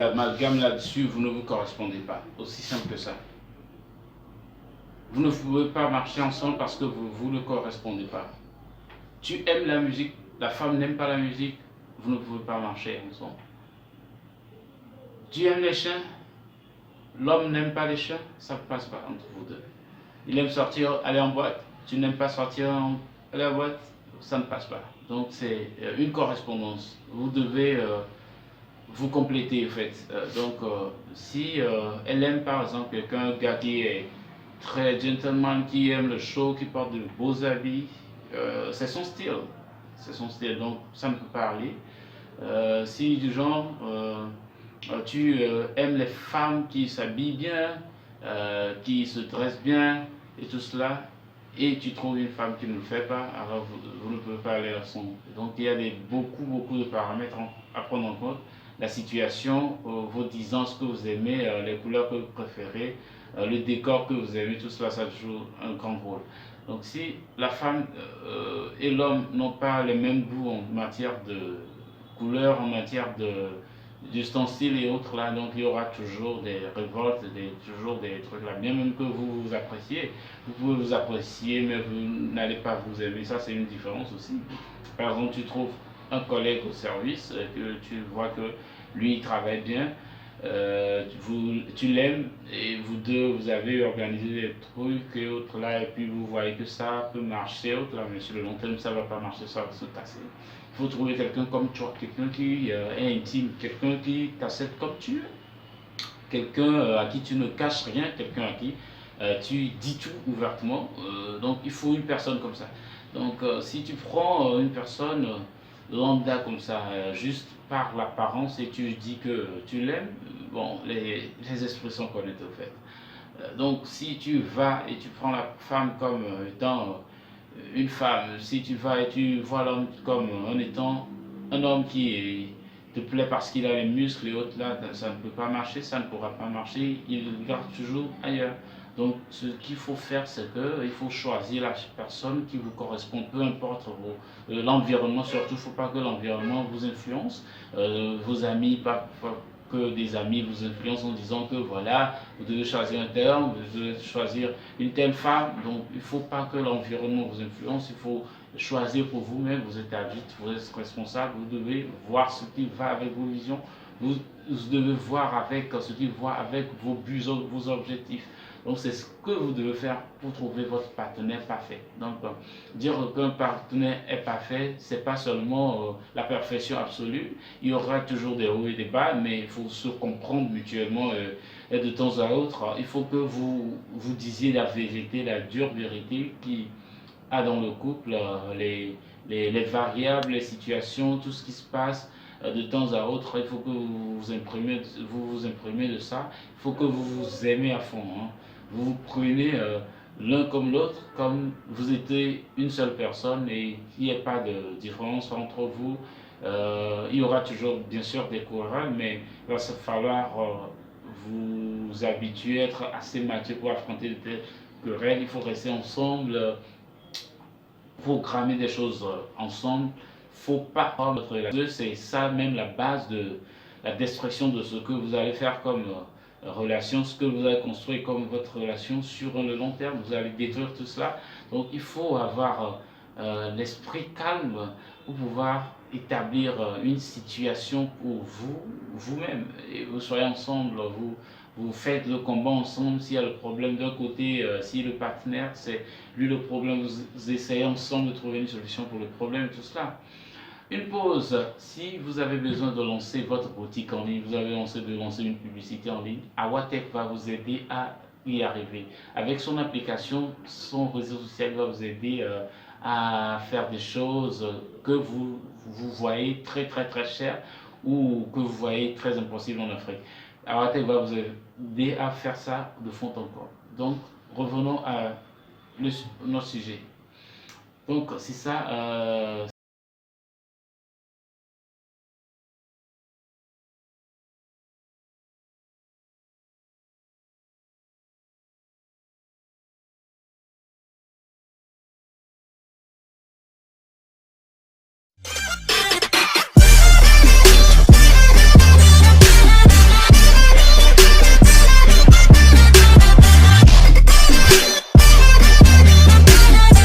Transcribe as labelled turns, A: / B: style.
A: L'amalgame là-dessus, vous ne vous correspondez pas. Aussi simple que ça. Vous ne pouvez pas marcher ensemble parce que vous ne correspondez pas. Tu aimes la musique, la femme n'aime pas la musique, vous ne pouvez pas marcher ensemble. Tu aimes les chiens, l'homme n'aime pas les chiens, ça ne passe pas entre vous deux. Il aime sortir, aller en boîte, tu n'aimes pas sortir, aller en boîte, ça ne passe pas. Donc c'est une correspondance. Vous devez vous compléter en fait. Si elle aime par exemple quelqu'un, un gars qui est très gentleman, qui aime le show, qui porte de beaux habits, c'est son style. C'est son style, donc ça ne peut pas aller. Si du genre tu aimes les femmes qui s'habillent bien, qui se dressent bien et tout cela, et tu trouves une femme qui ne le fait pas, alors vous ne pouvez pas aller ensemble. Donc il y a beaucoup de paramètres à prendre en compte. La situation, vos distances que vous aimez, les couleurs que vous préférez, le décor que vous aimez, tout cela, ça joue un grand rôle. Donc si la femme et l'homme n'ont pas les mêmes goûts en matière de couleurs, en matière d'ustensiles et autres là, donc il y aura toujours des révoltes, toujours des trucs là. Bien même que vous vous appréciez, vous pouvez vous apprécier, mais vous n'allez pas vous aimer. Ça, c'est une différence aussi. Par exemple, tu trouves un collègue au service, que tu vois que lui, il travaille bien, tu l'aimes et vous deux, vous avez organisé des trucs et autres là, et puis vous voyez que ça peut marcher, autre là, mais sur le long terme, ça ne va pas marcher, ça va se casser. Il faut trouver quelqu'un comme toi, quelqu'un qui est intime, quelqu'un qui t'accepte comme tu es, quelqu'un à qui tu ne caches rien, quelqu'un à qui tu dis tout ouvertement. Donc il faut une personne comme ça. Donc si tu prends une personne lambda comme ça, juste par l'apparence et tu dis que tu l'aimes, bon, les esprits sont connectés au fait. Donc si tu vas et tu prends la femme comme étant une femme, si tu vas et tu vois l'homme comme en étant un homme qui te plaît parce qu'il a les muscles et autres là, ça ne peut pas marcher, ça ne pourra pas marcher, il regarde toujours ailleurs. Donc ce qu'il faut faire, c'est qu'il faut choisir la personne qui vous correspond, peu importe l'environnement, surtout il ne faut pas que l'environnement vous influence, vos amis, pas que des amis vous influencent en disant que voilà, vous devez choisir un terme, vous devez choisir une telle femme. Donc il ne faut pas que l'environnement vous influence, il faut choisir pour vous-même, vous êtes adulte, vous êtes responsable, vous devez voir ce qui va avec vos visions, vous devez voir avec ce qui va avec vos buts, vos objectifs. Donc c'est ce que vous devez faire pour trouver votre partenaire parfait. Donc dire qu'un partenaire est parfait, c'est pas seulement la perfection absolue. Il y aura toujours des hauts et des bas, mais il faut se comprendre mutuellement et de temps à autre, il faut que vous disiez la vérité, la dure vérité qui a dans le couple, les variables, les situations, tout ce qui se passe de temps à autre. Il faut que vous imprimez de ça. Il faut que vous vous aimez à fond. Hein. Vous vous prenez l'un comme l'autre, comme vous étiez une seule personne et il n'y a pas de différence entre vous. Il y aura toujours bien sûr des querelles, mais il va falloir vous habituer, être assez mature pour affronter des querelles. Il faut rester ensemble, programmer des choses ensemble. Faut pas avoir votre relation. C'est ça même la base de la destruction de ce que vous allez faire comme relation, ce que vous allez construire comme votre relation sur le long terme. Vous allez détruire tout cela. Donc il faut avoir l'esprit calme pour pouvoir établir une situation pour vous, vous-même. Et vous soyez ensemble, vous faites le combat ensemble. S'il y a le problème d'un côté, si le partenaire, c'est lui le problème, vous essayez ensemble de trouver une solution pour le problème et tout cela. Une pause. Si vous avez besoin de lancer votre boutique en ligne, vous avez de lancer une publicité en ligne, Awatech va vous aider à y arriver. Avec son application, son réseau social va vous aider à faire des choses que vous voyez très cher ou que vous voyez très impossible en Afrique. Awatech va vous aider à faire ça de fond en comble. Donc, revenons à notre sujet. Donc, c'est ça.